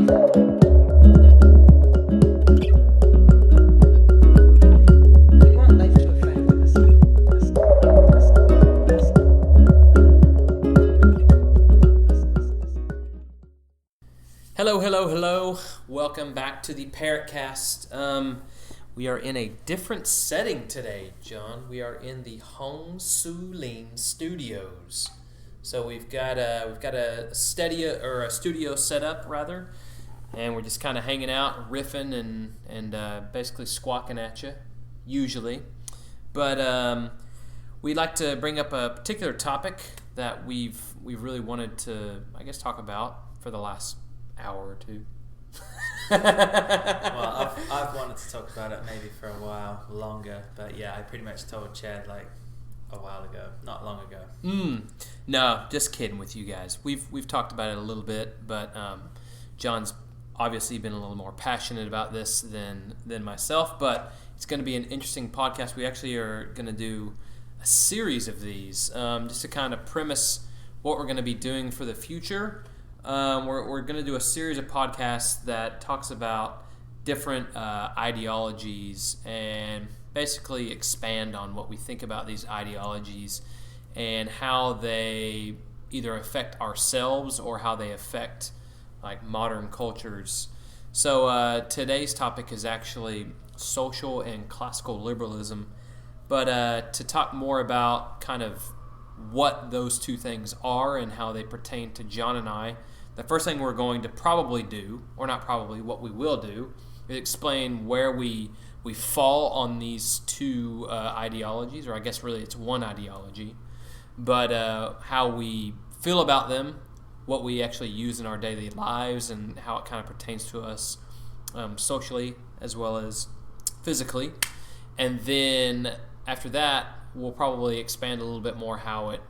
Hello. Welcome back to the Parrot cast. We are in a different setting today, John. We are in the Home Soulite studios. So we've got a studio set up rather, and we're just kind of hanging out, riffing, and basically squawking at you, usually. But we'd like to bring up a particular topic that we've really wanted to, I guess, talk about for the last hour or two. Well, I've wanted to talk about it maybe for a while longer, but yeah, I pretty much told Chad like a while ago, not long ago. No, just kidding with you guys. We've talked about it a little bit, but John's obviously been a little more passionate about this than myself. But it's going to be an interesting podcast. We actually are going to do a series of these just to kind of premise what we're going to be doing for the future. We're going to do a series of podcasts that talks about different ideologies and basically expand on what we think about these ideologies and how they either affect ourselves or how they affect like modern cultures. So today's topic is actually social and classical liberalism, but to talk more about kind of what those two things are and how they pertain to John and I, the first thing we're going to probably do, or not probably, what we will do, is explain where we fall on these two ideologies, or I guess really it's one ideology, but how we feel about them, what we actually use in our daily lives, and how it kind of pertains to us socially as well as physically. And then after that, we'll probably expand a little bit more how it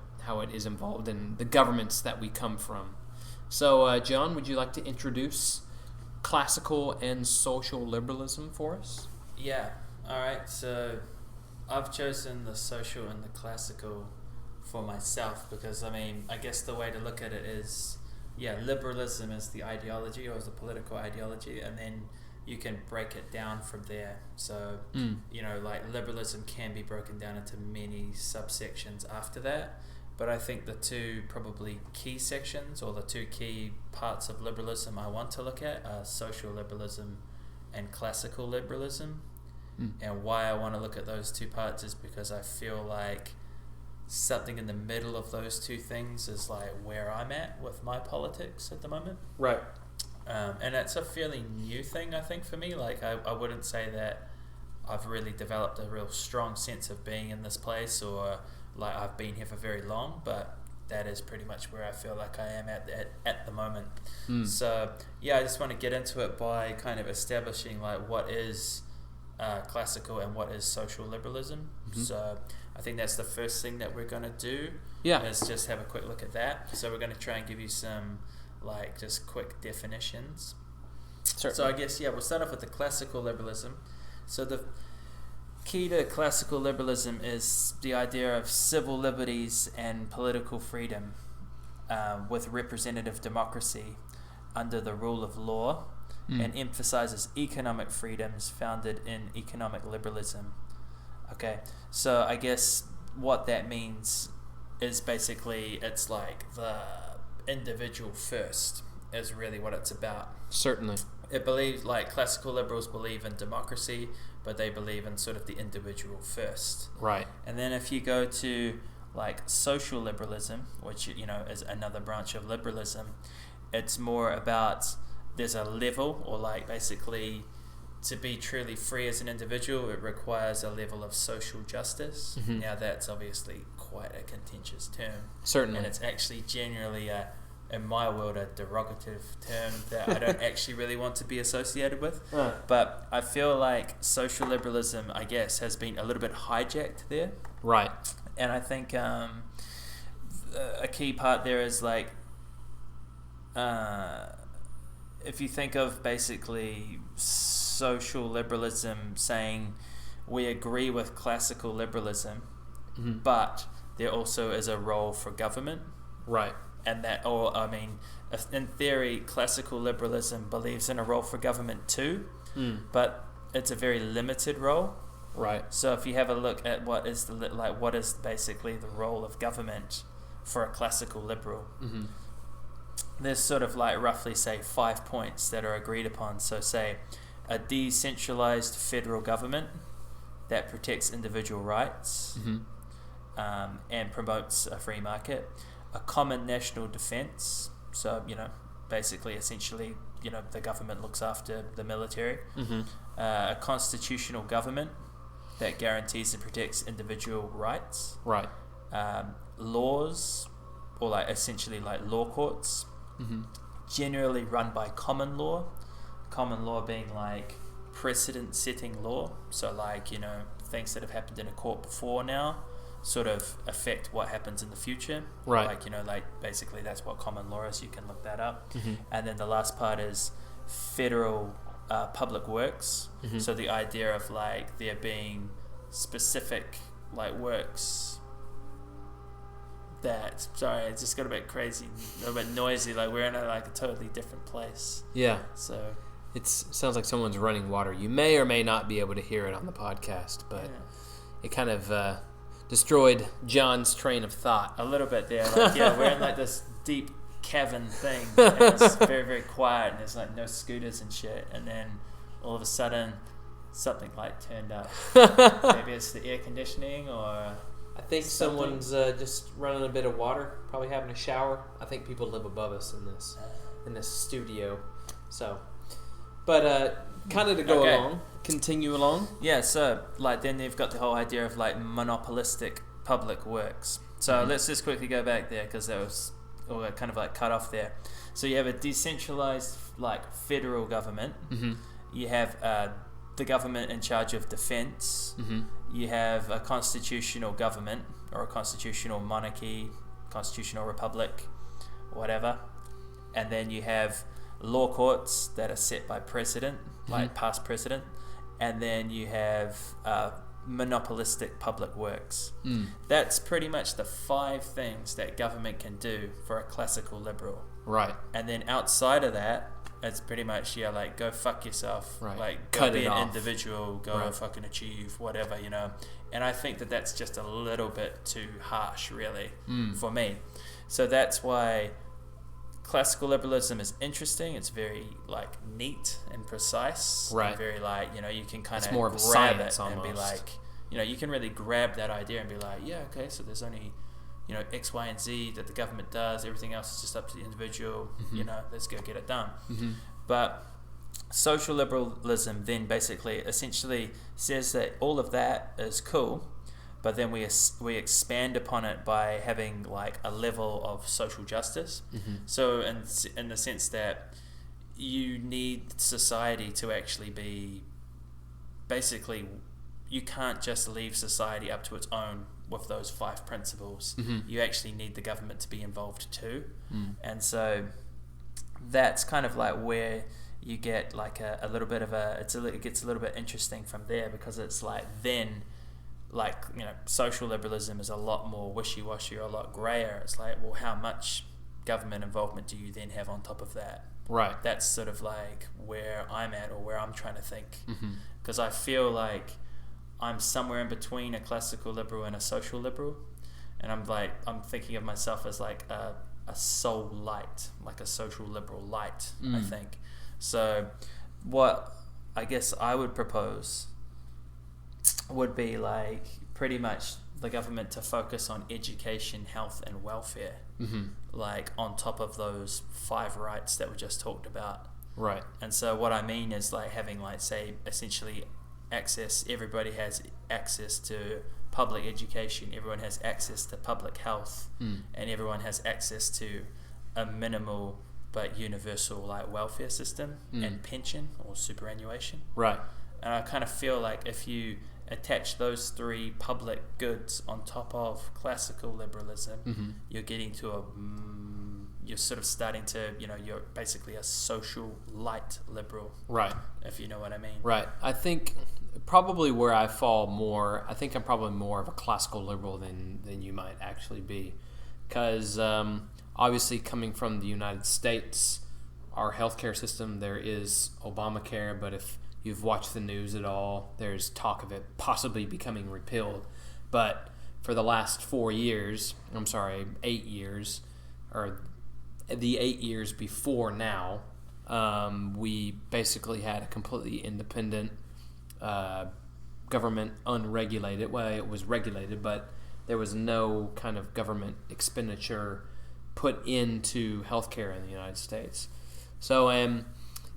is involved in the governments that we come from. So, John, would you like to introduce classical and social liberalism for us? Yeah. All right. So, I've chosen the social and the classical for myself because, I guess the way to look at it is, liberalism is the ideology or is the political ideology, and then you can break it down from there. So, like liberalism can be broken down into many subsections after that. But I think the two probably key sections or the two key parts of liberalism I want to look at are social liberalism and classical liberalism. And why I want to look at those two parts is because I feel like something in the middle of those two things is like where I'm at with my politics at the moment. Right. And it's a fairly new thing, I think, for me. Like, I wouldn't say that I've really developed a real strong sense of being in this place or like I've been here for very long, but that is pretty much where I feel like I am at the moment. So, I just want to get into it by kind of establishing like what is classical and what is social liberalism. So I think that's the first thing that we're going to do is just have a quick look at that. So we're going to try and give you some like just quick definitions. Certainly. So I guess, we'll start off with the classical liberalism. So the key to classical liberalism is the idea of civil liberties and political freedom with representative democracy under the rule of law and emphasizes economic freedoms founded in economic liberalism. Okay, so I guess what that means is basically it's like the individual first is really what it's about. Certainly. It believes, like classical liberals believe in democracy, but they believe in sort of the individual first. Right. And then if you go to like social liberalism, which is another branch of liberalism, it's more about there's a level or like basically to be truly free as an individual, it requires a level of social justice. Now that's obviously quite a contentious term. Certainly. And it's actually generally in my world, a derogative term that I don't actually really want to be associated with. But I feel like social liberalism, I guess, has been a little bit hijacked there. Right. And I think a key part there is like, if you think of basically social liberalism saying we agree with classical liberalism, but there also is a role for government. Right. and that, or I mean, in theory, classical liberalism believes in a role for government too, but it's a very limited role. Right. So if you have a look at what is basically the role of government for a classical liberal, there's sort of like roughly say 5 points that are agreed upon. So say a decentralized federal government that protects individual rights and promotes a free market, a common national defense. So, basically, essentially, the government looks after the military. A constitutional government that guarantees and protects individual rights. Right. Laws, or like essentially like law courts, generally run by common law. Common law being like precedent-setting law. So like, things that have happened in a court before now sort of affect what happens in the future. Right. Like basically that's what common law is. You can look that up. And then the last part is federal public works. So the idea of like there being specific like works that, sorry, it just got a bit crazy, a bit noisy, like we're in a totally different place. Yeah. So it sounds like someone's running water. You may or may not be able to hear it on the podcast, but it kind of destroyed John's train of thought. A little bit there. Like, we're in like this deep cavern thing. And it's very, very quiet, and there's like no scooters and shit. And then all of a sudden, something like turned up. Maybe it's the air conditioning, or I think someone's just running a bit of water, probably having a shower. I think people live above us in this studio. So, but kind of to go along, continue along. Yeah, so like then they've got the whole idea of like monopolistic public works. So let's just quickly go back there because that was all kind of like cut off there. So you have a decentralized like federal government. You have the government in charge of defense. You have a constitutional government or a constitutional monarchy, constitutional republic, whatever. And then you have law courts that are set by precedent, like past precedent. And then you have monopolistic public works. That's pretty much the 5 things that government can do for a classical liberal. Right. And then outside of that, it's pretty much, like, go fuck yourself. Right. Like, go Cut be it an off. individual, go fucking achieve whatever, And I think that that's just a little bit too harsh, really, for me. So that's why classical liberalism is interesting. It's very, like, neat and precise. Right. And very, like, you can kind It's of more of a grab science it and be almost. like, you can really grab that idea and be like, yeah, okay, so there's only, X, Y, and Z that the government does. Everything else is just up to the individual. Let's go get it done. But social liberalism then basically essentially says that all of that is cool, but then we expand upon it by having like a level of social justice. So in the sense that you need society to actually be basically, you can't just leave society up to its own with those 5 principles. You actually need the government to be involved too. And so that's kind of like where you get like a little bit of it gets a little bit interesting from there, because it's like then like social liberalism is a lot more wishy-washy or a lot grayer. It's like, well, how much government involvement do you then have on top of that? Right. That's sort of like where I'm at, or where I'm trying to think, because I feel like I'm somewhere in between a classical liberal and a social liberal, and I'm thinking of myself as like a Soulite, like a social liberal light, I think. So what I guess I would propose would be like pretty much the government to focus on education, health, and welfare, like on top of those 5 rights that we just talked about. Right. And so what I mean is like having like, say, essentially everybody has access to public education, everyone has access to public health, and everyone has access to a minimal but universal like welfare system and pension or superannuation. Right. And I kind of feel like if you attach those 3 public goods on top of classical liberalism, you're getting to you're sort of starting to, you're basically a social light liberal. Right. If you know what I mean. Right. I think probably where I fall more, I think I'm probably more of a classical liberal than you might actually be. Because obviously coming from the United States, our healthcare system, there is Obamacare, but if you've watched the news at all, there's talk of it possibly becoming repealed. But for the last 8 years, or the 8 years before now, we basically had a completely independent government, unregulated. Well, it was regulated, but there was no kind of government expenditure put into healthcare in the United States. So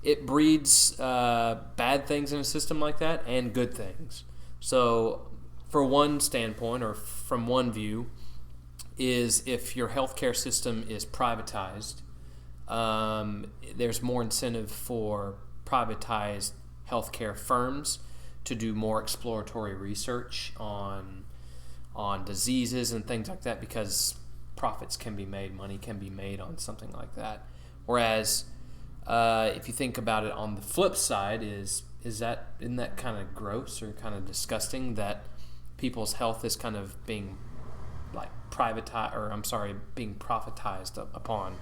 it breeds bad things in a system like that and good things. So for one standpoint, or from one view, is if your healthcare system is privatized, there's more incentive for privatized healthcare firms to do more exploratory research on diseases and things like that, because profits can be made, money can be made on something like that. Whereas if you think about it on the flip side, isn't that kind of gross or kind of disgusting that people's health is kind of being being profitized upon?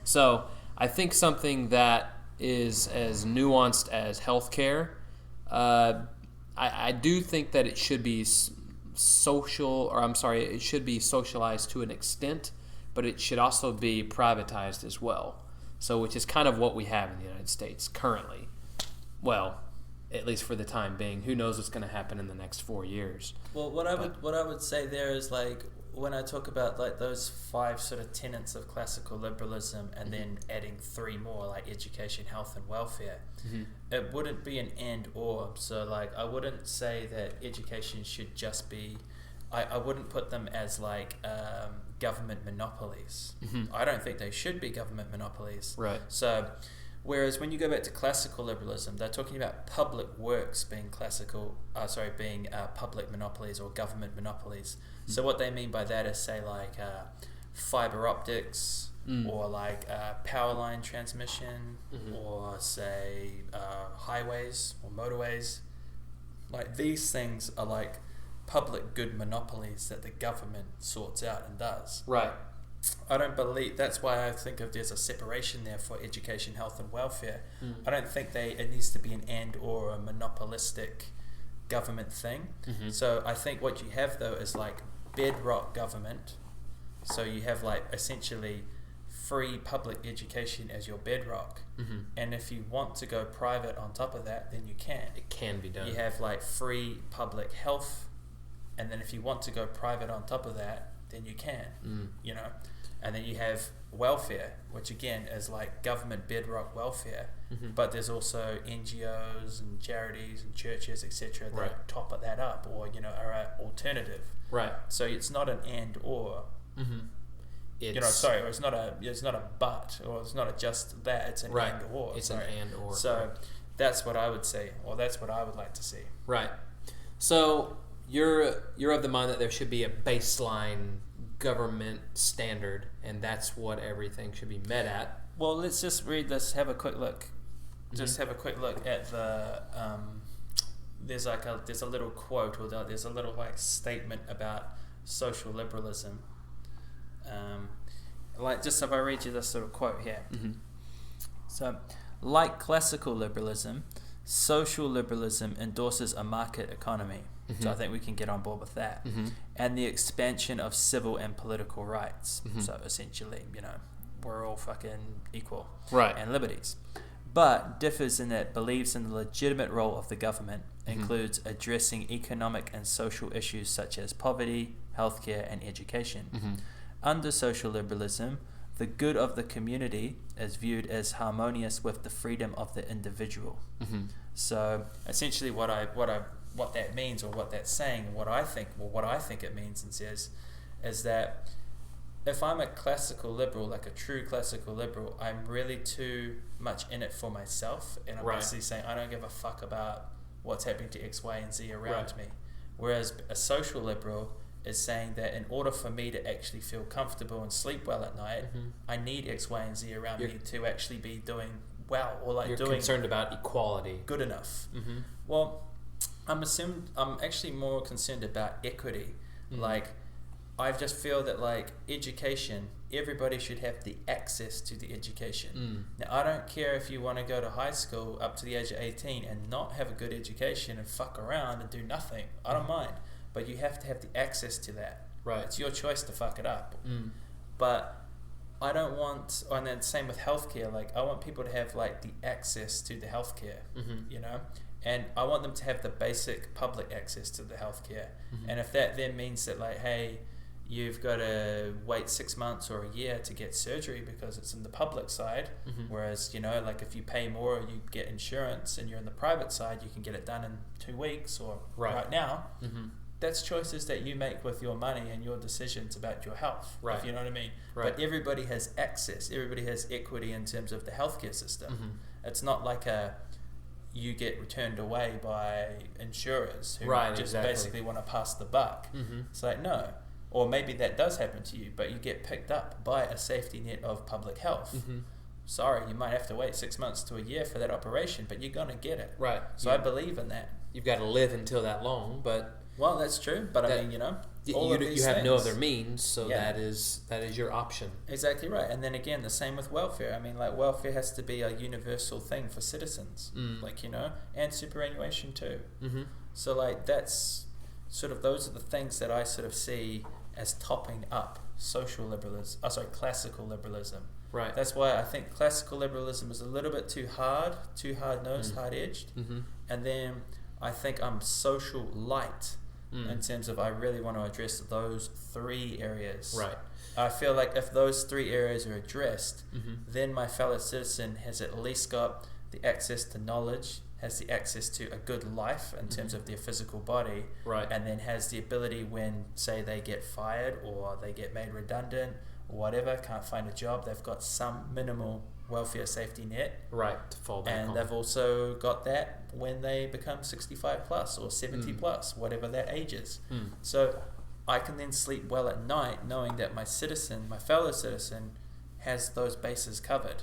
So I think something that is as nuanced as healthcare, I do think that it should be it should be socialized to an extent, but it should also be privatized as well. So, which is kind of what we have in the United States currently. Well, at least for the time being. Who knows what's going to happen in the next 4 years? Well, what I would say there is, like, when I talk about like those 5 sort of tenets of classical liberalism, and then adding 3 more, like education, health, and welfare, it wouldn't be an and or. So like I wouldn't say that education should just be, I wouldn't put them as like government monopolies. I don't think they should be government monopolies. Right. So whereas when you go back to classical liberalism, they're talking about public works being public monopolies or government monopolies. So what they mean by that is, say, like fiber optics, or like power line transmission, or say highways or motorways. Like these things are like public good monopolies that the government sorts out and does. Right. I don't believe, that's why I think there's a separation there for education, health, and welfare. I don't think it needs to be an and or a monopolistic government thing. So I think what you have though is like bedrock government. So you have like essentially free public education as your bedrock, and if you want to go private on top of that, then you can. It can be done. You have like free public health, and then if you want to go private on top of that, then you can. You know, and then you have welfare, which again is like government bedrock welfare, but there's also NGOs and charities and churches, etc., that top that up, or you know, are an alternative. Right. So it's not an and or. It's not a but, or it's not a just that. It's an and or. It's an and or. So that's what I would say, or that's what I would like to see. Right. So you're of the mind that there should be a baseline government standard, and that's what everything should be met at. Well, let's just read this. Have a quick look. Just have a quick look at the. There's a little quote, or there's a little like statement about social liberalism. Like, just if I read you this sort of quote here. So, like classical liberalism, social liberalism endorses a market economy. So I think we can get on board with that. And the expansion of civil and political rights. So essentially, you know, we're all fucking equal. Right. And liberties. But differs in that it believes in the legitimate role of the government, includes addressing economic and social issues such as poverty, healthcare, and education. Under social liberalism, the good of the community is viewed as harmonious with the freedom of the individual. So essentially what that means, or what that's saying, and what I think it means and says, is that if I'm a classical liberal, like a true classical liberal, I'm really too much in it for myself, and I'm basically saying I don't give a fuck about what's happening to X, Y, and Z around me. Whereas a social liberal is saying that in order for me to actually feel comfortable and sleep well at night, I need X, Y, and Z around me to actually be doing well, or like you're concerned about equality. Good enough. Well, I'm actually more concerned about equity. Like, I just feel that like education everybody should have the access to the education. Now, I don't care if you want to go to high school up to the age of 18 and not have a good education and fuck around and do nothing. I don't mind. But you have to have the access to that. Right. It's your choice to fuck it up. But I don't want, and then same with healthcare, like I want people to have like the access to the healthcare, you know? And I want them to have the basic public access to the healthcare. And if that then means that like, hey, you've got to wait 6 months or a year to get surgery because it's in the public side, whereas, you know, like if you pay more or you get insurance and you're in the private side, you can get it done in 2 weeks or right now. That's choices that you make with your money and your decisions about your health, if you know what I mean. But everybody has access. Everybody has equity in terms of the healthcare system. It's not like you get returned away by insurers who just basically want to pass the buck. It's like, no. Or maybe that does happen to you, but you get picked up by a safety net of public health. Sorry, you might have to wait 6 months to a year for that operation, but you're going to get it. So I believe in that. You've got to live until that long, but... Well, that's true, but I mean, you know, all of these you have things, no other means, so that is your option. Exactly right. And then again, the same with welfare. I mean, like welfare has to be a universal thing for citizens, like, you know, and superannuation too. So like that's sort of, those are the things that I sort of see as topping up social liberalism. Classical liberalism. Right. That's why I think classical liberalism is a little bit too hard-nosed, hard-edged. And then I think I'm social light in terms of I really want to address those 3 areas. Right. I feel like if those 3 areas are addressed, then my fellow citizen has at least got the access to knowledge, has the access to a good life in terms of their physical body, and then has the ability when, say, they get fired or they get made redundant or whatever, can't find a job, they've got some minimal welfare safety net, to fall back on. And they've also got that when they become 65 plus or 70 plus, whatever that age is. So I can then sleep well at night knowing that my fellow citizen has those bases covered.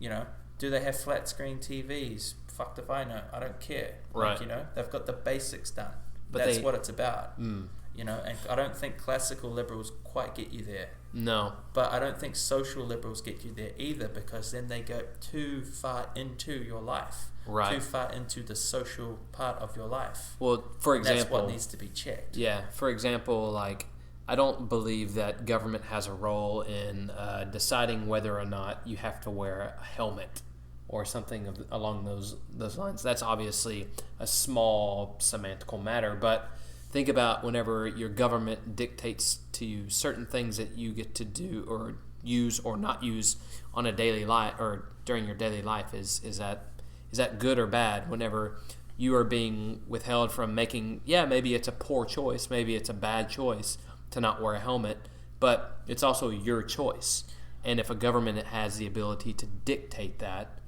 You know, do they have flat screen TVs? Fucked if I know. I don't care. Like, you know, they've got the basics done. But that's what it's about. You know, and I don't think classical liberals quite get you there. No. But I don't think social liberals get you there either, because then they go too far into your life. Too far into the social part of your life. Well, for example... That's what needs to be checked. Yeah. For example, like, I don't believe that government has a role in deciding whether or not you have to wear a helmet or something along those lines. That's obviously a small semantical matter, but... Think about whenever your government dictates to you certain things that you get to do or use or not use on a daily life or during your daily life. Is that good or bad? Whenever you are being withheld from making, maybe it's a poor choice, maybe it's a bad choice to not wear a helmet, but it's also your choice. And if a government has the ability to dictate that,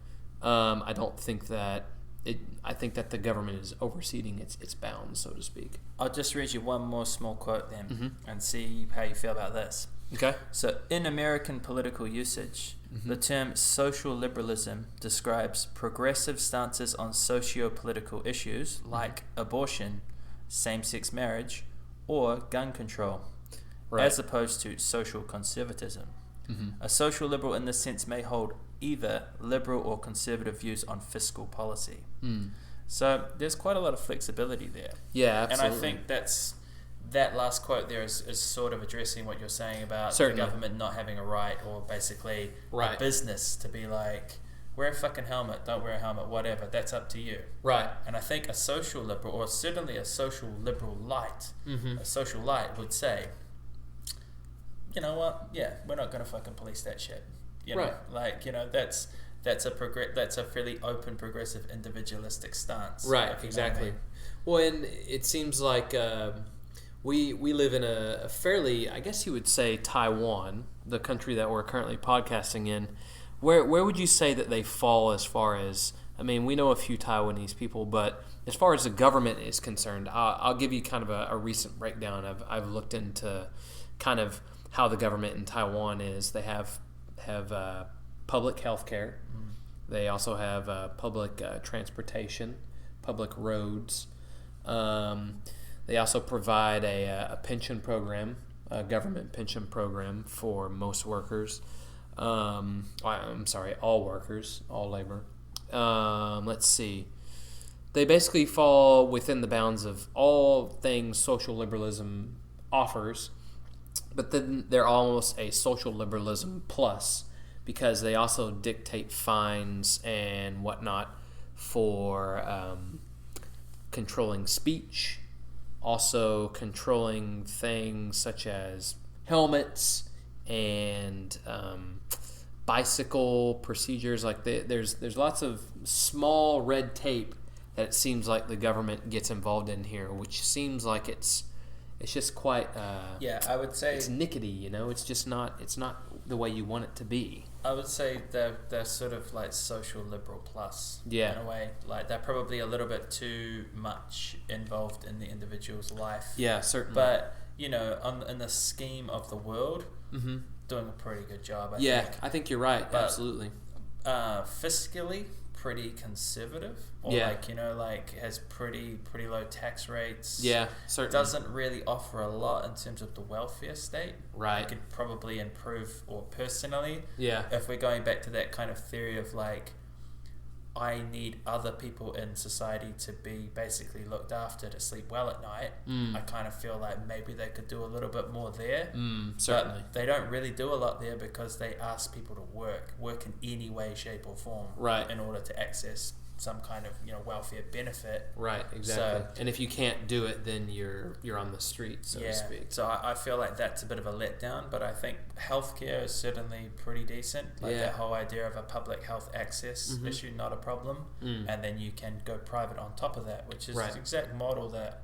I don't think that. I think that the government is overseeing its bounds, so to speak. I'll just read you one more small quote then and see how you feel about this. Okay. So, in American political usage, the term social liberalism describes progressive stances on socio-political issues like abortion, same-sex marriage, or gun control, as opposed to social conservatism. A social liberal in this sense may hold either liberal or conservative views on fiscal policy. So there's quite a lot of flexibility there. Yeah, absolutely. And I think that last quote there is sort of addressing what you're saying about Certainly. the government not having a right or basically a business to be like, wear a fucking helmet, don't wear a helmet, whatever, that's up to you. And I think a social liberal, or certainly a social liberal light, a social light would say, you know what, we're not going to fucking police that shit. You know, like, you know, that's a fairly open, progressive, individualistic stance. Exactly. I mean. Well, and it seems like we live in a fairly, I guess you would say, Taiwan, the country that we're currently podcasting in. Where would you say that they fall as far as? I mean, we know a few Taiwanese people, but as far as the government is concerned, I'll give you kind of a recent breakdown. I've looked into kind of how the government in Taiwan is. They have public health care. They also have public transportation, public roads. They also provide a pension program government pension program for most workers. I'm sorry, all workers, all labor. Let's see. They basically fall within the bounds of all things social liberalism offers, but then they're almost a social liberalism plus, because they also dictate fines and whatnot for controlling speech, also controlling things such as helmets and bicycle procedures. Like there's lots of small red tape that it seems like the government gets involved in here, which seems like it's just quite I would say it's nickety, it's not the way you want it to be. I would say they're sort of like social liberal plus, in a way. Like they're probably a little bit too much involved in the individual's life. Yeah, certainly. But in the scheme of the world, doing a pretty good job. I think. I think you're right. But, absolutely. Fiscally, pretty conservative, or has pretty low tax rates. Yeah, certainly. Doesn't really offer a lot in terms of the welfare state. Right. It could probably improve, or personally, yeah. If we're going back to that kind of theory of like, I need other people in society to be basically looked after to sleep well at night. I kind of feel like maybe they could do a little bit more there. Certainly. But they don't really do a lot there because they ask people to work in any way, shape or form, right, in order to access some kind of welfare benefit. Right, exactly. And if you can't do it, then you're on the street, so to speak. So I feel like that's a bit of a letdown, but I think healthcare is certainly pretty decent. Like that whole idea of a public health access issue, not a problem. And then you can go private on top of that, which is the exact model that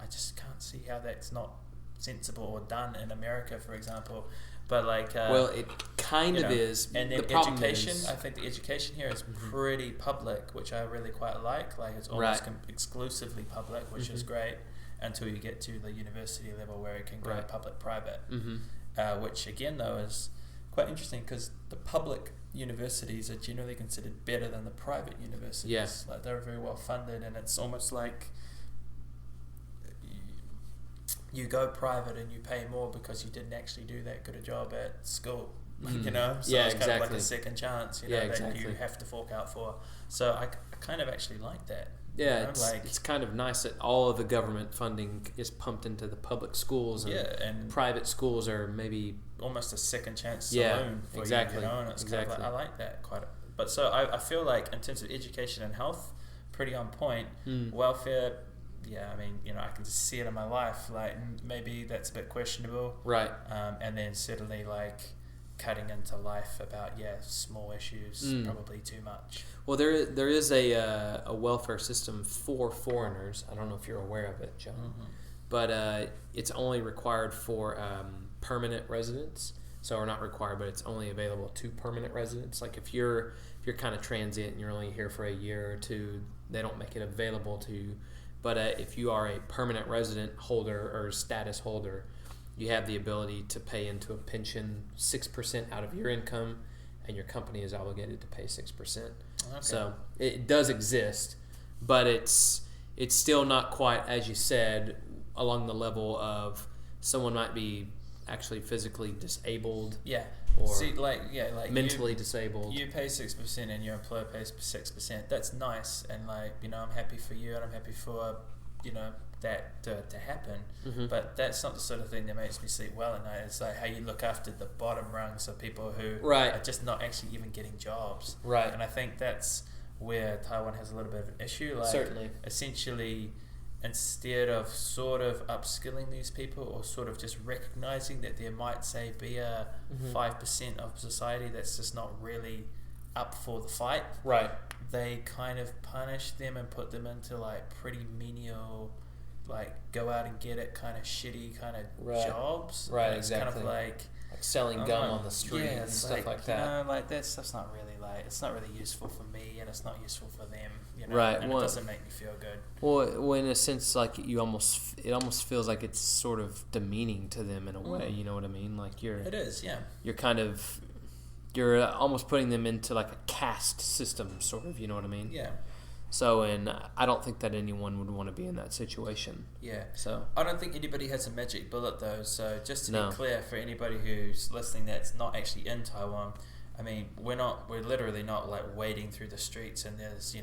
I just can't see how that's not sensible or done in America, for example. But it kind of is. And then the education, I think the education here is pretty public, which I really quite like. Like it's almost exclusively public, which is great, until you get to the university level where it can go public-private. Which again, though, is quite interesting because the public universities are generally considered better than the private universities. Yes. Like they're very well funded, and it's almost like you go private and you pay more because you didn't actually do that good a job at school, so it's kind of like a second chance, that you have to fork out for. So I kind of actually like that. Yeah, it's kind of nice that all of the government funding is pumped into the public schools, and private schools are maybe almost a second chance saloon for you, and it's kind of like, I like that quite a bit. But so I feel like in terms of education and health, pretty on point. Welfare, I can just see it in my life. Like maybe that's a bit questionable, right? And then certainly like cutting into life about small issues, probably too much. Well, there is a welfare system for foreigners. I don't know if you're aware of it, John, but it's only required for permanent residents. So, or not required, but it's only available to permanent residents. Like if you're kind of transient and you're only here for a year or two, they don't make it available to you. But if you are a permanent resident holder or status holder, you have the ability to pay into a pension 6% out of your income, and your company is obligated to pay 6%. Okay. So it does exist, but it's still not quite, as you said, along the level of someone might be actually physically disabled. Yeah. Or mentally disabled. You pay 6% and your employer pays 6%. That's nice, and I'm happy for you, and I'm happy for that to happen. But that's not the sort of thing that makes me sleep well at night. It's like how you look after the bottom rungs of people who are just not actually even getting jobs. Right. And I think that's where Taiwan has a little bit of an issue. Certainly. Essentially, instead of sort of upskilling these people, or sort of just recognizing that there might be a 5% of society that's just not really up for the fight, they kind of punish them and put them into pretty menial, go out and get it kind of shitty kind of jobs. Right, it's exactly. kind of like selling gum on the street and stuff like that. That stuff's not really it's not really useful for me, and it's not useful for them. Right. And it doesn't make me feel good. Well, in a sense, it almost feels like it's sort of demeaning to them in a way. You know what I mean? It is, yeah. You're almost putting them into a caste system, sort of. You know what I mean? Yeah. So, and I don't think that anyone would want to be in that situation. Yeah. So I don't think anybody has a magic bullet though. So just to No. be clear for anybody who's listening that's not actually in Taiwan, I mean, we're literally not like wading through the streets and there's,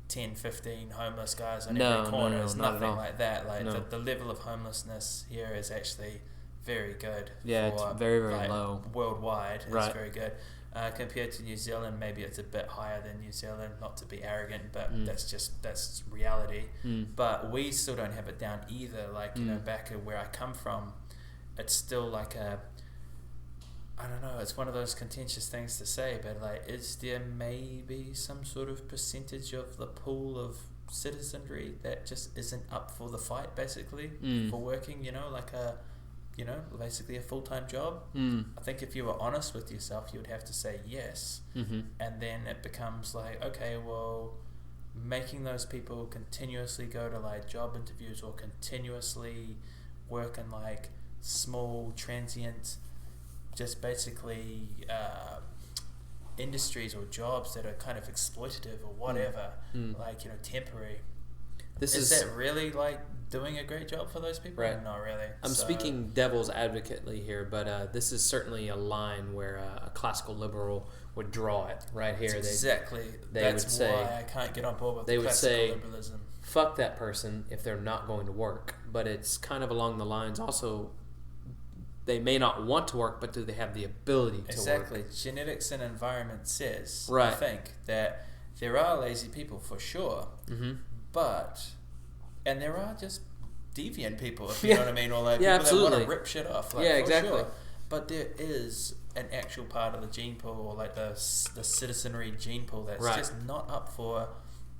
10, 15 homeless guys on every corner. It's not at nothing all. like that. Like No. the level of homelessness here is actually very good. Yeah, for, it's very, very like, low. Worldwide, Right. it's very good. Compared to New Zealand, maybe it's a bit higher than New Zealand. Not to be arrogant, but that's reality. But we still don't have it down either. Like back where I come from, it's still like I don't know. It's one of those contentious things to say, but like, is there maybe some sort of percentage of the pool of citizenry that just isn't up for the fight, basically, for working? Basically a full-time job. I think if you were honest with yourself, you would have to say yes. And then it becomes like, okay, well, making those people continuously go to like job interviews or continuously work in like small transient, just basically industries or jobs that are kind of exploitative or whatever, temporary. Is that really like doing a great job for those people? Right. Not really. I'm speaking devil's advocately here, but this is certainly a line where a classical liberal would draw it right here. That's That's why I can't get on board with they would classical say, liberalism. Fuck that person if they're not going to work. But it's kind of along the lines also, they may not want to work, but do they have the ability to work? Exactly. Genetics and environment says, Right. I think, that there are lazy people for sure, and there are just deviant people, if you know what I mean, or like people that want to rip shit off. Like, exactly. Sure. But there is an actual part of the gene pool, or like the citizenry gene pool, that's just not up for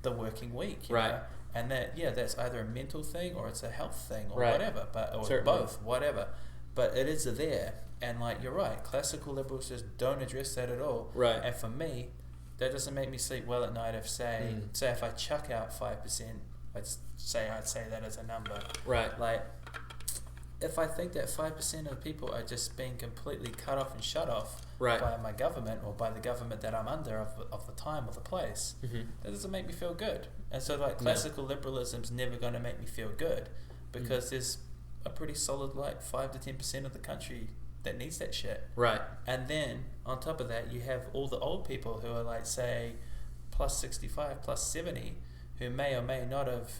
the working week. You know? And that's either a mental thing or it's a health thing or whatever, or both, whatever. But it is there, and like you're right, classical liberals just don't address that at all. Right. And for me, that doesn't make me sleep well at night. If say if I chuck out 5%, I'd say that as a number. Right. Like, if I think that 5% of people are just being completely cut off and shut off by my government or by the government that I'm under of the time or the place, that doesn't make me feel good. And so like classical liberalism's never going to make me feel good, because there's a pretty solid like 5 to 10% of the country that needs that shit. Right. And then on top of that, you have all the old people who are like, say, plus 65, plus 70, who may or may not have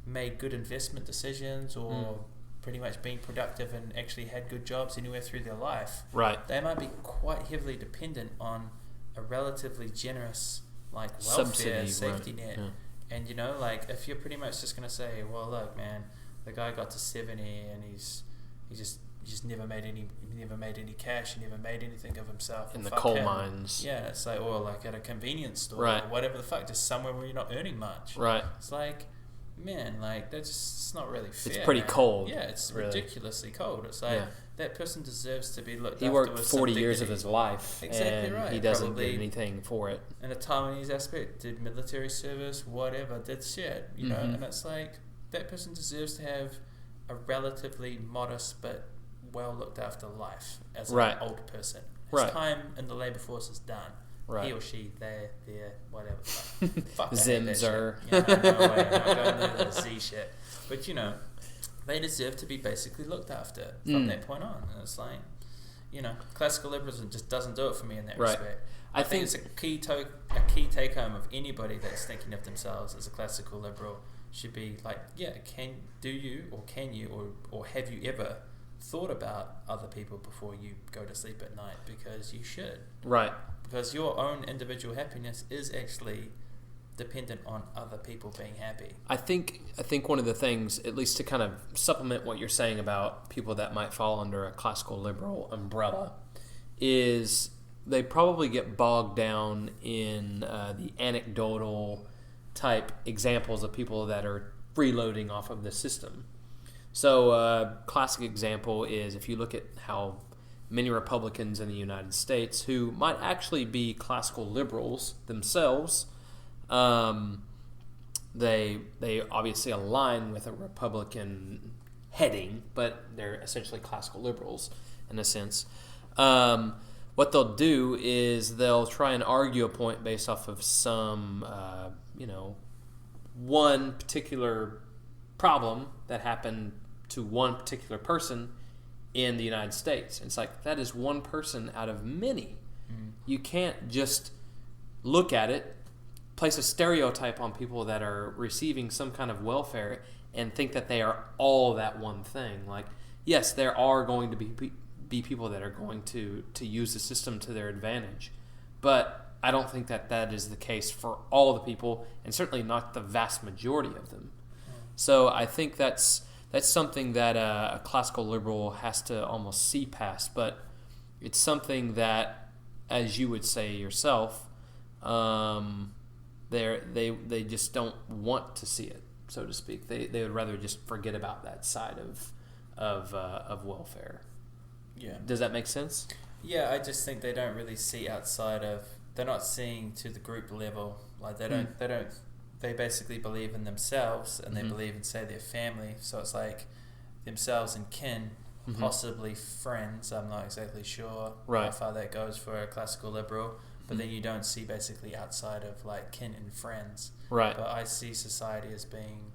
made good investment decisions or pretty much been productive and actually had good jobs anywhere through their life. Right. They might be quite heavily dependent on a relatively generous like welfare safety net. Yeah. And like if you're pretty much just going to say, well, look, man, the guy got to 70 and he just never made any cash, he never made anything of himself in the coal mines. Yeah, it's like, or like at a convenience store or whatever the fuck, just somewhere where you're not earning much. Right. It's like, man, like that's just, it's not really fair. It's pretty cold. Yeah, it's really ridiculously cold. It's like that person deserves to be looked after. He worked with 40 years of his life, exactly and he doesn't get anything for it. In a Taiwanese aspect, did military service, whatever, did shit, know, and it's like that person deserves to have a relatively modest but well looked after life as an old person. His time in the labour force is done. He or she, they're whatever. Fuck Zimzer. No way. I'm not going to the Z shit. But they deserve to be basically looked after from that point on. And it's like, classical liberalism just doesn't do it for me in that respect. I think it's a key take home of anybody that's thinking of themselves as a classical liberal should be like, can you or have you ever thought about other people before you go to sleep at night? Because you should. Right. Because your own individual happiness is actually dependent on other people being happy. I think one of the things, at least to kind of supplement what you're saying about people that might fall under a classical liberal umbrella, is they probably get bogged down in the anecdotal type examples of people that are freeloading off of the system. So a classic example is if you look at how many Republicans in the United States who might actually be classical liberals themselves, they obviously align with a Republican heading, but they're essentially classical liberals in a sense. what they'll do is they'll try and argue a point based off of some, one particular problem that happened to one particular person in the United States. And it's like, that is one person out of many. You can't just look at it, place a stereotype on people that are receiving some kind of welfare and think that they are all that one thing. Like, yes, there are going to be people that are going to use the system to their advantage, but I don't think that is the case for all the people, and certainly not the vast majority of them. So I think that's something that a classical liberal has to almost see past, but it's something that, as you would say yourself, they just don't want to see it, so to speak. They would rather just forget about that side of welfare. Yeah. Does that make sense? Yeah, I just think they don't really see outside of. They're not seeing to the group level. Like they basically believe in themselves, and they believe in, say, their family. So it's like themselves and kin, possibly friends. I'm not exactly sure how far that goes for a classical liberal. But then you don't see basically outside of like kin and friends. Right. But I see society as being,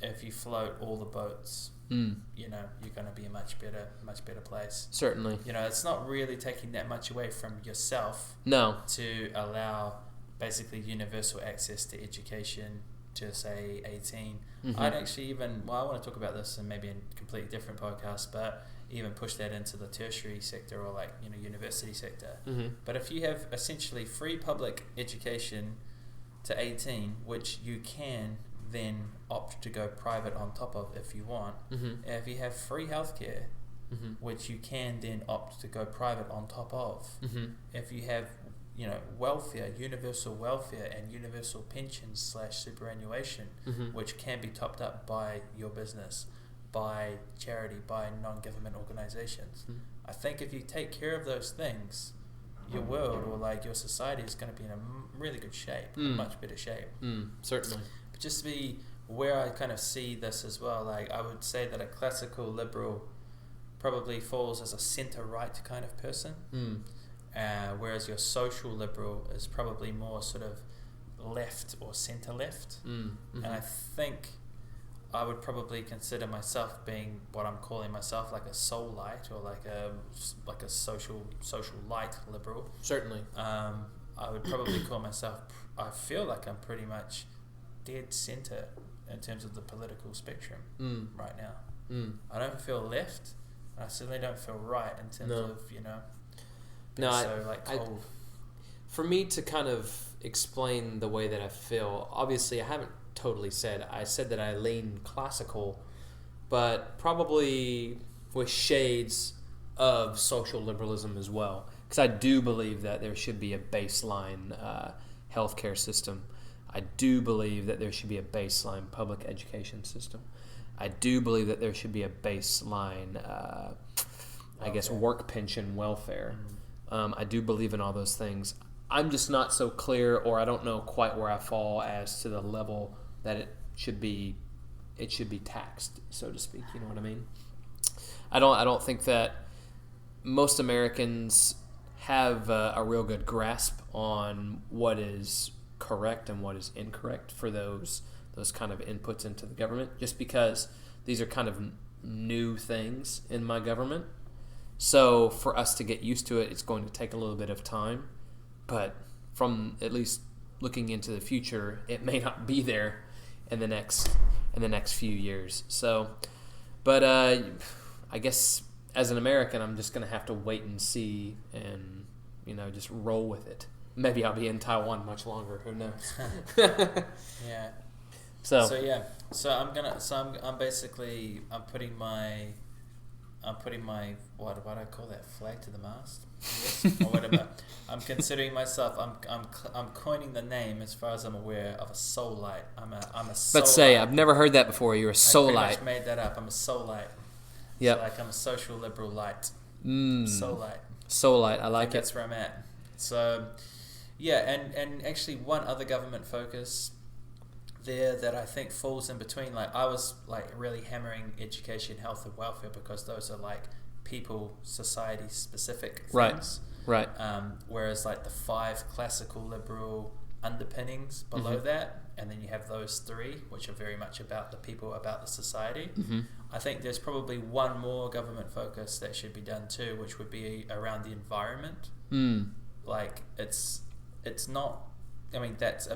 if you float all the boats, you're going to be a much better place. Certainly. It's not really taking that much away from yourself. No. To allow basically universal access to education to, say, 18. I'd actually I want to talk about this in maybe a completely different podcast, but even push that into the tertiary sector or like, university sector. But if you have essentially free public education to 18, which you can then opt to go private on top of if you want, if you have free healthcare, which you can then opt to go private on top of, if you have welfare, universal welfare and universal pensions / superannuation, which can be topped up by your business, by charity, by non-government organizations. I think if you take care of those things, your world or like your society is going to be in a really good shape, much better shape. Certainly. But just to be where I kind of see this as well, like I would say that a classical liberal probably falls as a center-right kind of person, whereas your social liberal is probably more sort of left or center-left. And I think I would probably consider myself being what I'm calling myself, like a Soulite or like a social light liberal. Certainly. I would probably call myself. I feel like I'm pretty much dead center in terms of the political spectrum right now. I don't feel left. I certainly don't feel right in terms of cold. For me to kind of explain the way that I feel, obviously I haven't totally said. I said that I lean classical, but probably with shades of social liberalism as well. Because I do believe that there should be a baseline healthcare system. I do believe that there should be a baseline public education system. I do believe that there should be a baseline, work pension welfare. I do believe in all those things. I'm just not so clear, or I don't know quite where I fall as to the level that it should be taxed, so to speak. You know what I mean? I don't think that most Americans have a real good grasp on what is correct and what is incorrect for those kind of inputs into the government, just because these are kind of new things in my government. So for us to get used to it, it's going to take a little bit of time. But from at least looking into the future, it may not be there in the next few years. So, but I guess as an American, I'm just going to have to wait and see, and just roll with it. Maybe I'll be in Taiwan much longer. Who knows? Yeah. So I'm putting my what do I call that, flag to the mast? Yes, or whatever. I'm considering myself. I'm coining the name, as far as I'm aware, of a Soulite. I'm a Soulite. Let's say I've never heard that before. You're a Soulite. I pretty much made that up. I'm a Soulite. Yeah. So like I'm a social liberal light. Soulite. Soulite. I like it. That's where I'm at. So, yeah, and actually one other government focus there that I think falls in between, like I was like really hammering education, health and welfare, because those are like people, society specific things. Right. Right. Whereas like the 5 classical liberal underpinnings below that, and then you have those 3, which are very much about the people, about the society. I think there's probably one more government focus that should be done too, which would be around the environment. Like it's not, I mean, that's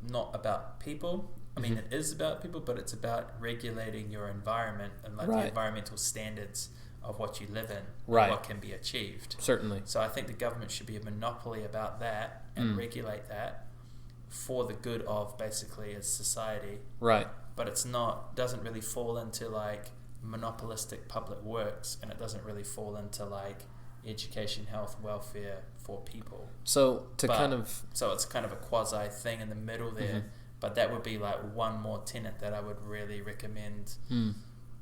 not about people. I mean, it is about people, but it's about regulating your environment and like the environmental standards of what you live in, and what can be achieved. Certainly. So I think the government should be a monopoly about that and regulate that for the good of basically a society. Right. But doesn't really fall into like monopolistic public works, and it doesn't really fall into like education, health, welfare for people. So so it's kind of a quasi thing in the middle there. But that would be like one more tenet that I would really recommend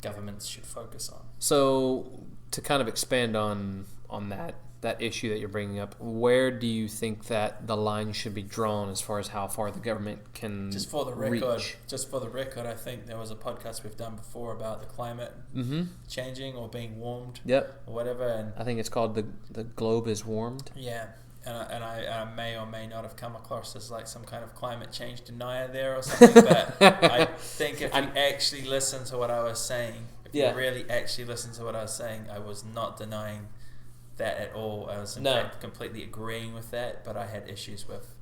governments should focus on. So to kind of expand on that issue that you're bringing up, where do you think that the line should be drawn as far as how far the government can Just for the record, I think there was a podcast we've done before about the climate changing or being warmed. Yep. Or whatever. And I think it's called the globe is warmed. Yeah. And I may or may not have come across as like some kind of climate change denier there or something, but I think if you actually listen to what I was saying, you really actually listen to what I was saying, I was not denying that at all. I was in fact completely agreeing with that, but I had issues with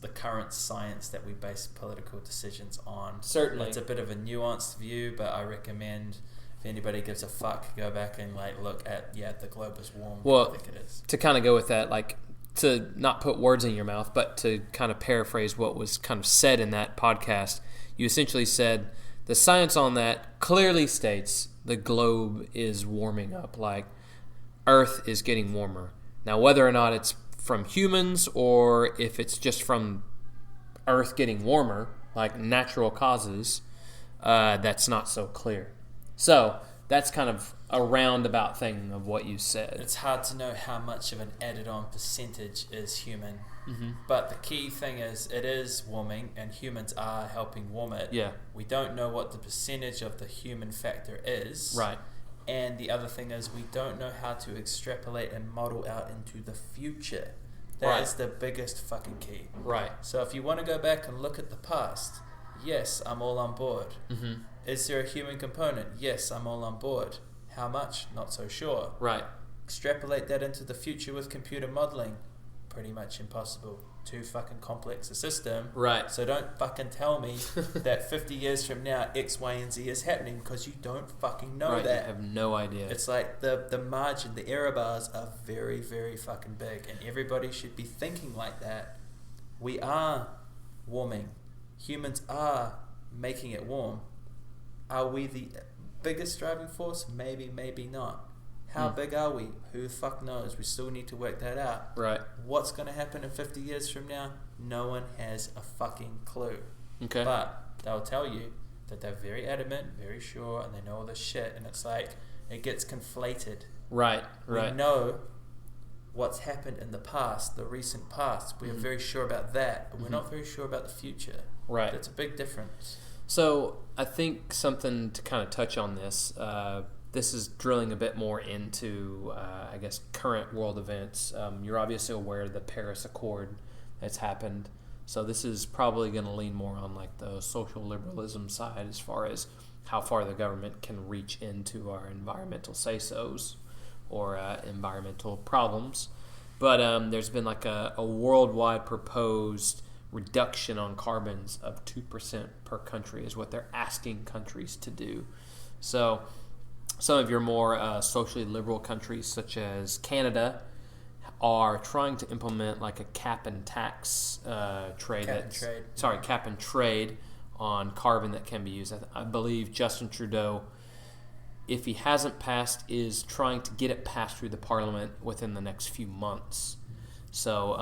the current science that we base political decisions on. Certainly. It's a bit of a nuanced view, but I recommend if anybody gives a fuck, go back and like look at the globe is warm. Well, I think it is. To kind of go with that, like to not put words in your mouth, but to kind of paraphrase what was kind of said in that podcast, you essentially said the science on that clearly states the globe is warming up, like Earth is getting warmer. Now, whether or not it's from humans or if it's just from Earth getting warmer, like natural causes, that's not so clear. So that's kind of a roundabout thing of what you said. It's hard to know how much of an added-on percentage is human. But the key thing is it is warming and humans are helping warm it. Yeah. We don't know what the percentage of the human factor is. Right. And the other thing is we don't know how to extrapolate and model out into the future. That is the biggest fucking key. Right. So if you want to go back and look at the past, yes, I'm all on board. Is there a human component? Yes, I'm all on board. How much? Not so sure. Right. Extrapolate that into the future with computer modeling. Pretty much impossible. Too fucking complex a system. Right. So don't fucking tell me that 50 years from now X, Y, and Z is happening because you don't fucking know that. You have no idea. It's like the margin, the error bars are very, very fucking big, and everybody should be thinking like that. We are warming. Humans are making it warm. Are we the biggest driving force? Maybe, maybe not. How big are we? Who the fuck knows? We still need to work that out. Right. What's going to happen in 50 years from now? No one has a fucking clue. Okay. But they'll tell you that they're very adamant, very sure, and they know all this shit. And it's like, it gets conflated. Right. We know what's happened in the past, the recent past. We are very sure about that. But we're not very sure about the future. Right. That's a big difference. So I think something to kind of touch on this, this is drilling a bit more into, I guess, current world events. You're obviously aware of the Paris Accord that's happened. So this is probably going to lean more on like the social liberalism side as far as how far the government can reach into our environmental say-sos or environmental problems. But there's been like a worldwide proposed reduction on carbons of 2% per country is what they're asking countries to do. So some of your more socially liberal countries, such as Canada, are trying to implement like a cap and tax trade. Cap and trade on carbon that can be used. I believe Justin Trudeau, if he hasn't passed, is trying to get it passed through the Parliament within the next few months. So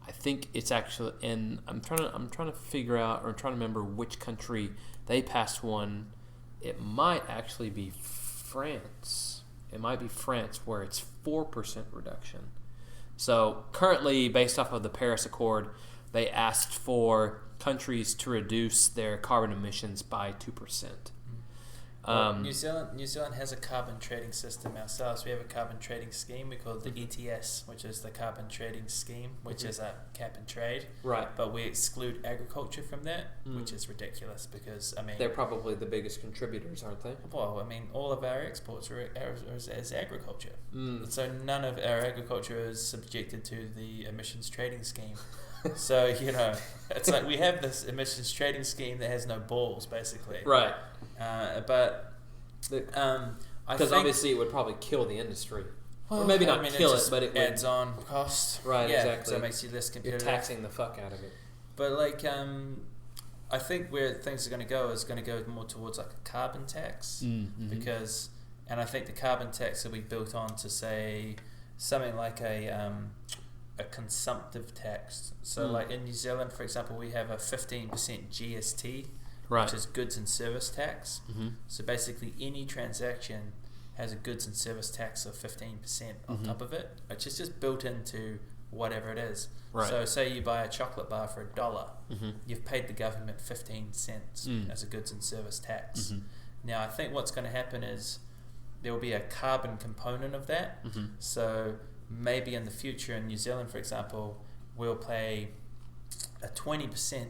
I think it's actually, and I'm trying to figure out or trying to remember which country they passed one. It might actually be France. It might be France where it's 4% reduction. So currently, based off of the Paris Accord, they asked for countries to reduce their carbon emissions by 2%. New Zealand has a carbon trading system ourselves. We have a carbon trading scheme. We call it the ETS, which is the carbon trading scheme, which is a cap and trade. Right. But we exclude agriculture from that, which is ridiculous because, I mean... They're probably the biggest contributors, aren't they? Well, I mean, all of our exports are as agriculture. So none of our agriculture is subjected to the emissions trading scheme. So, you know, it's like we have this emissions trading scheme that has no balls, basically. Right. Because obviously it would probably kill the industry. Well, or maybe not kill it, but it adds on cost. Right, yeah, exactly. So it makes you less competitive. You're taxing the fuck out of it. But, like, I think where things are going to go is going to go more towards, like, a carbon tax. Because, and I think the carbon tax will be built on to, say, something like a consumptive tax. So, like in New Zealand, for example, we have a 15% GST, which is goods and service tax. So basically, any transaction has a goods and service tax of 15% on top of it, which is just built into whatever it is. Right. So, say you buy a chocolate bar for $1, you've paid the government 15 cents as a goods and service tax. Now, I think what's going to happen is there will be a carbon component of that. So maybe in the future in New Zealand, for example, we'll pay a 20%.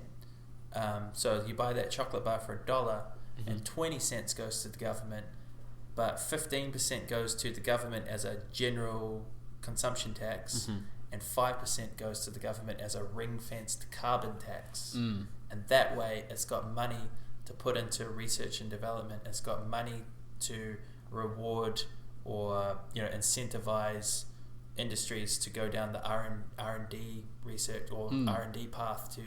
So you buy that chocolate bar for $1 and 20 cents goes to the government, but 15% goes to the government as a general consumption tax and 5% goes to the government as a ring-fenced carbon tax. And that way it's got money to put into research and development. It's got money to reward or, you know, incentivize industries to go down the R&D research or R&D path to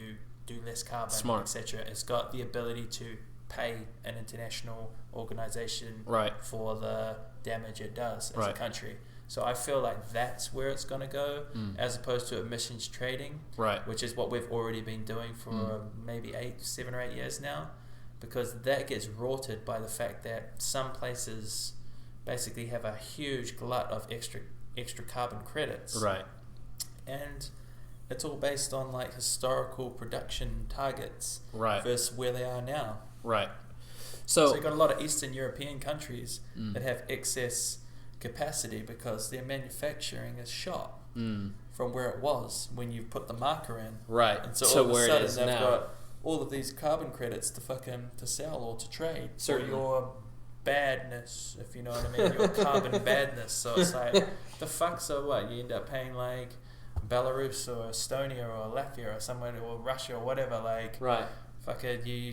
do less carbon, etc. It's got the ability to pay an international organization for the damage it does as a country. So I feel like that's where it's going to go, as opposed to emissions trading, which is what we've already been doing for maybe 7 or 8 years now, because that gets rorted by the fact that some places basically have a huge glut of extra carbon credits, and it's all based on like historical production targets versus where they are now. So you've got a lot of Eastern European countries that have excess capacity because their manufacturing is shot from where it was when you put the marker in. And so all of a sudden they've got all of these carbon credits to sell or to trade for your badness, if you know what I mean, your carbon badness. So it's like, the fuck, so what? You end up paying like Belarus or Estonia or Latvia or somewhere, or Russia or whatever, like, fuck it, you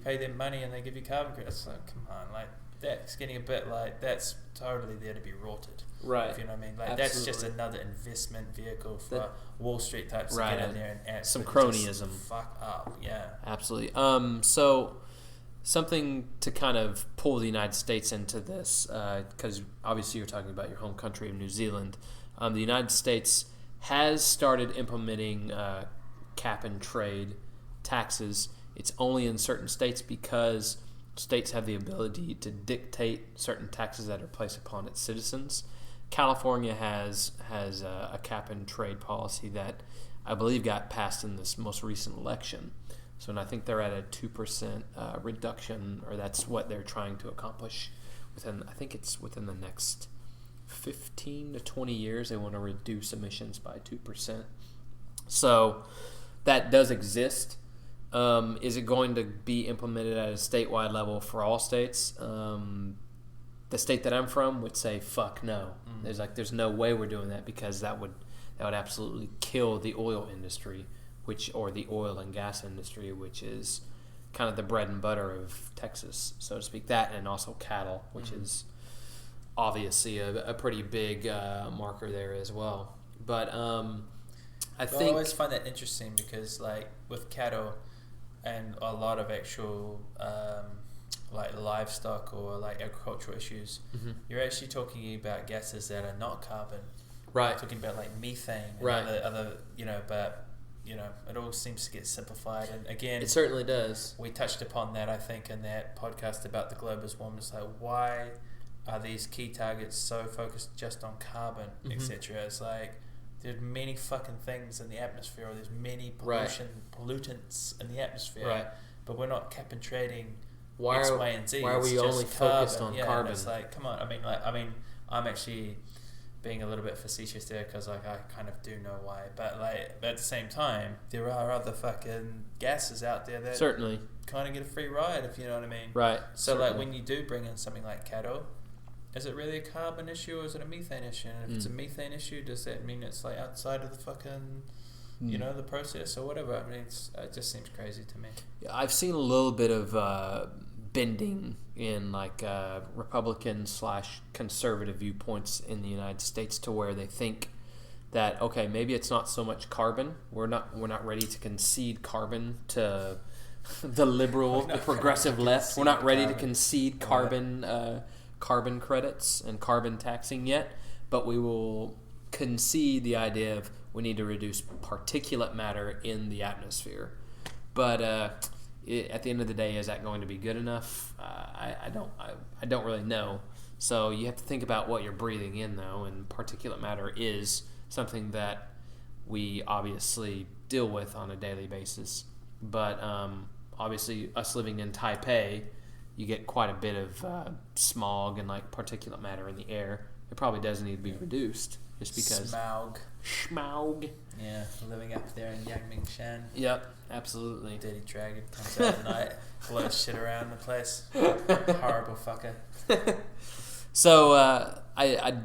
pay them money and they give you carbon credits. Like, come on, like, that's getting a bit like, that's totally there to be rorted. If you know what I mean? Like, that's just another investment vehicle for Wall Street types to get in there and some cronyism. Fuck up, Absolutely. So something to kind of pull the United States into this, because obviously you're talking about your home country of New Zealand. The United States has started implementing cap and trade taxes. It's only in certain states because states have the ability to dictate certain taxes that are placed upon its citizens. California has a cap and trade policy that I believe got passed in this most recent election. So, and I think they're at a 2% reduction, or that's what they're trying to accomplish within, I think it's within the next 15 to 20 years, they want to reduce emissions by 2%. So that does exist. Is it going to be implemented at a statewide level for all states? The state that I'm from would say, fuck no. There's no way we're doing that, because that would absolutely kill the oil industry, or the oil and gas industry, which is kind of the bread and butter of Texas, so to speak. That, and also cattle, which is obviously a pretty big marker there as well. But I always find that interesting, because like with cattle and a lot of actual like livestock or like agricultural issues, you're actually talking about gases that are not carbon. Talking about like methane and other, you know, but you know, it all seems to get simplified. And again, it certainly does. We touched upon that, I think, in that podcast about the globe as warming. It's like, why are these key targets so focused just on carbon, etc.? It's like, there's many fucking things in the atmosphere, or there's many pollutants in the atmosphere, but we're not cap and trading X, Y, and Z. Why are we only focused on carbon? It's like, come on. I'm actually being a little bit facetious there because I kind of do know why, but at the same time, there are other fucking gases out there that certainly kind of get a free ride, if you know what I mean. Right. So certainly. When you do bring in something like cattle, is it really a carbon issue or is it a methane issue? And if it's a methane issue, does that mean it's like outside of the fucking the process or whatever? I mean, it just seems crazy to me. Yeah, I've seen a little bit of bending in like Republican/conservative viewpoints in the United States to where they think that okay, maybe it's not so much carbon. We're not ready to concede carbon to the liberal, the progressive left. We're not ready to concede carbon credits and carbon taxing yet, but we will concede the idea of we need to reduce particulate matter in the atmosphere. But at the end of the day, is that going to be good enough? I don't really know. So you have to think about what you're breathing in, though, and particulate matter is something that we obviously deal with on a daily basis. But obviously, us living in Taipei, you get quite a bit of smog and like particulate matter in the air. It probably does need to be reduced just because Schmaug. Yeah, living up there in Yangmingshan. Yep, absolutely. Dirty dragon comes out at night, blows shit around the place. Horrible fucker. So I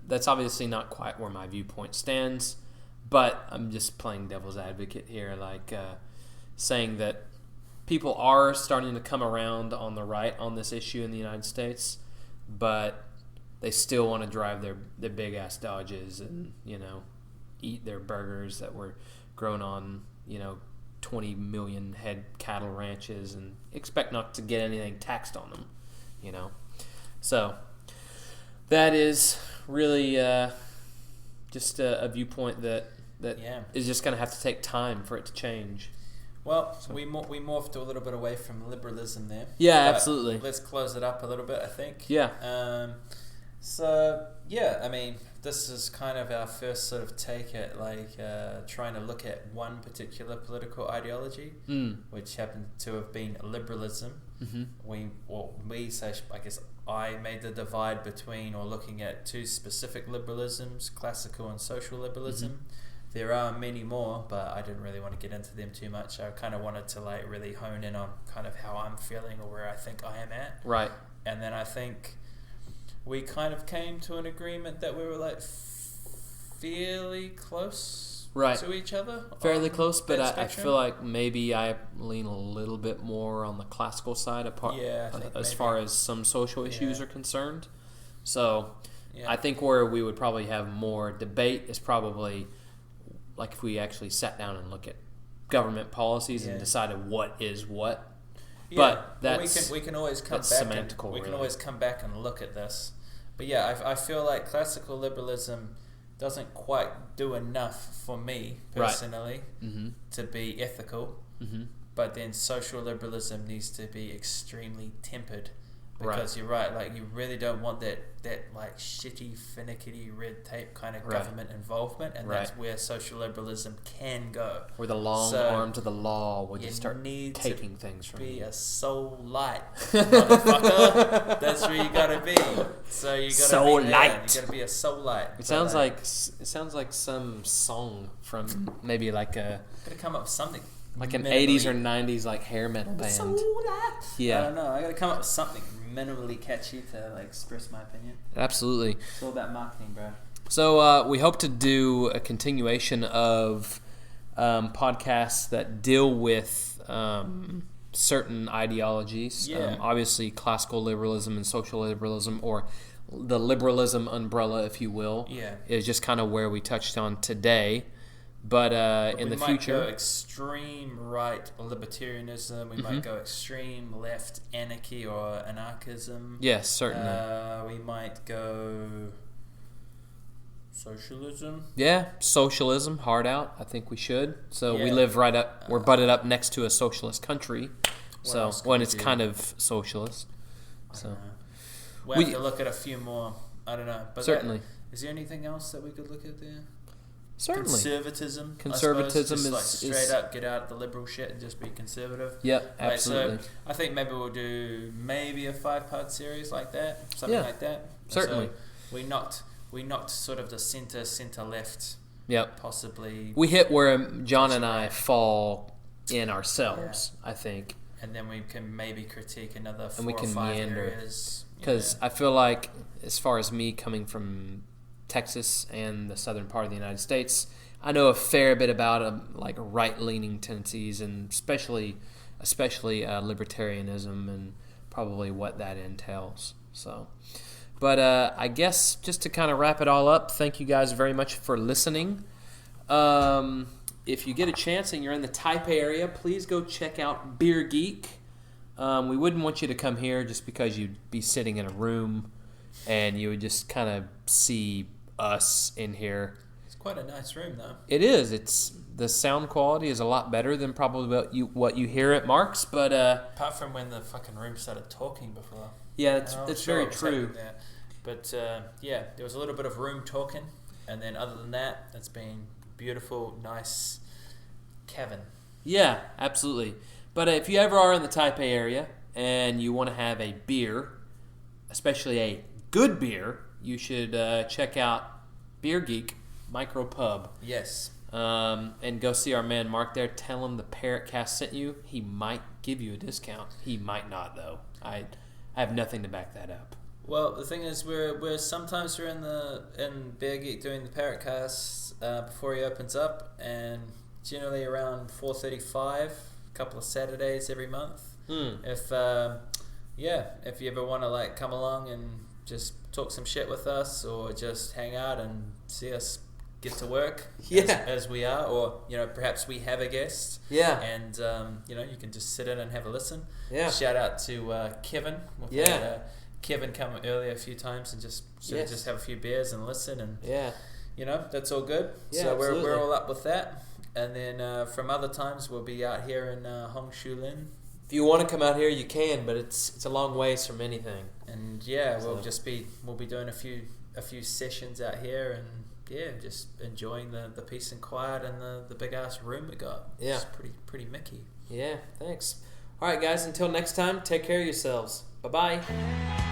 that's obviously not quite where my viewpoint stands, but I'm just playing devil's advocate here, like saying that people are starting to come around on the right on this issue in the United States, but they still want to drive their big ass Dodges and eat their burgers that were grown on 20 million head cattle ranches and expect not to get anything taxed on them. So that is really just a viewpoint that is just going to have to take time for it to change. Well, so we morphed a little bit away from liberalism there. Yeah, absolutely. Let's close it up a little bit, I think. Yeah. So, yeah, I mean, this is kind of our first sort of take at trying to look at one particular political ideology, which happened to have been liberalism. Mm-hmm. I made the divide between or looking at two specific liberalisms, classical and social liberalism. Mm-hmm. There are many more, but I didn't really want to get into them too much. I kind of wanted to really hone in on kind of how I'm feeling or where I think I am at. Right. And then I think we kind of came to an agreement that we were fairly close to each other. Fairly close, but I feel like maybe I lean a little bit more on the classical side as far as some social issues are concerned. So I think where we would probably have more debate is probably like if we actually sat down and look at government policies and decided what is what. Yeah, but we can always come back. We can always come back and look at this. But yeah, I feel like classical liberalism doesn't quite do enough for me personally to be ethical. Mm-hmm. But then social liberalism needs to be extremely tempered. Because you're right, you really don't want that shitty, finicky, red tape kind of government involvement, and that's where social liberalism can go. Where the long arm to the law would just start taking things from you. Be a Soulite, motherfucker. That's where you gotta be. So you gotta Soulite. You gotta be a Soulite. It sounds like some song from maybe like a. Gotta come up with something. Like an 80s or 90s hair metal band. Soulite. Yeah. I don't know. I gotta come up with something minimally catchy to express my opinion. Absolutely. It's all about marketing, bro. So we hope to do a continuation of podcasts that deal with certain ideologies. Yeah. Obviously, classical liberalism and social liberalism, or the liberalism umbrella, if you will, is just kind of where we touched on today. But in the future, we might go extreme right libertarianism. We might go extreme left anarchy or anarchism. Yes, certainly. We might go socialism. Yeah, socialism, hard out. I think we should. So we live right up. We're butted up next to a socialist country. So when it's kind of socialist. So we have to look at a few more. I don't know. But certainly. Is there anything else that we could look at there? Certainly. Conservatism. Conservatism I suppose. Just is straight up get out the liberal shit and just be conservative. Yep, absolutely. So I think maybe we'll do a 5-part series like that, something like that. Certainly. So we knocked sort of the center left. Yep. Possibly. We hit where John and I fall in ourselves, I think. And then we can maybe critique another 4 or 5 areas. Because I feel like, as far as me coming from Texas and the southern part of the United States, I know a fair bit about like right-leaning tendencies, and especially libertarianism and probably what that entails. So, but I guess just to kind of wrap it all up, thank you guys very much for listening. If you get a chance and you're in the Taipei area, please go check out Beer Geek. We wouldn't want you to come here just because you'd be sitting in a room and you would just kind of see us in here. It's quite a nice room, though. It is. The sound quality is a lot better than probably what you hear at Mark's, but apart from when the fucking room started talking before. Yeah, it's very true. But there was a little bit of room talking, and then other than that, it's been beautiful, nice Kevin. Yeah, absolutely. But if you ever are in the Taipei area and you want to have a beer, especially a good beer, you should check out Beer Geek Micro Pub. Yes. And go see our man Mark there. Tell him the Parrot Cast sent you. He might give you a discount. He might not, though. I have nothing to back that up. Well, the thing is, we're sometimes we're in Beer Geek doing the Parrot Cast before he opens up, and generally around 4:35. Couple of Saturdays every month. If you ever want to like come along and just talk some shit with us, or just hang out and see us get to work as we are, or perhaps we have a guest, and you can just sit in and have a listen. Shout out to Kevin. We've had Kevin come earlier a few times and just just have a few beers and listen, and that's all good. So we're all up with that. And then from other times we'll be out here in Hongshu-lin. If you want to come out here, you can, but it's a long ways from anything. And we'll be doing a few sessions out here, and just enjoying the peace and quiet and the big ass room we got. Yeah, it's pretty Mickey. Yeah, thanks. All right, guys. Until next time, take care of yourselves. Bye bye.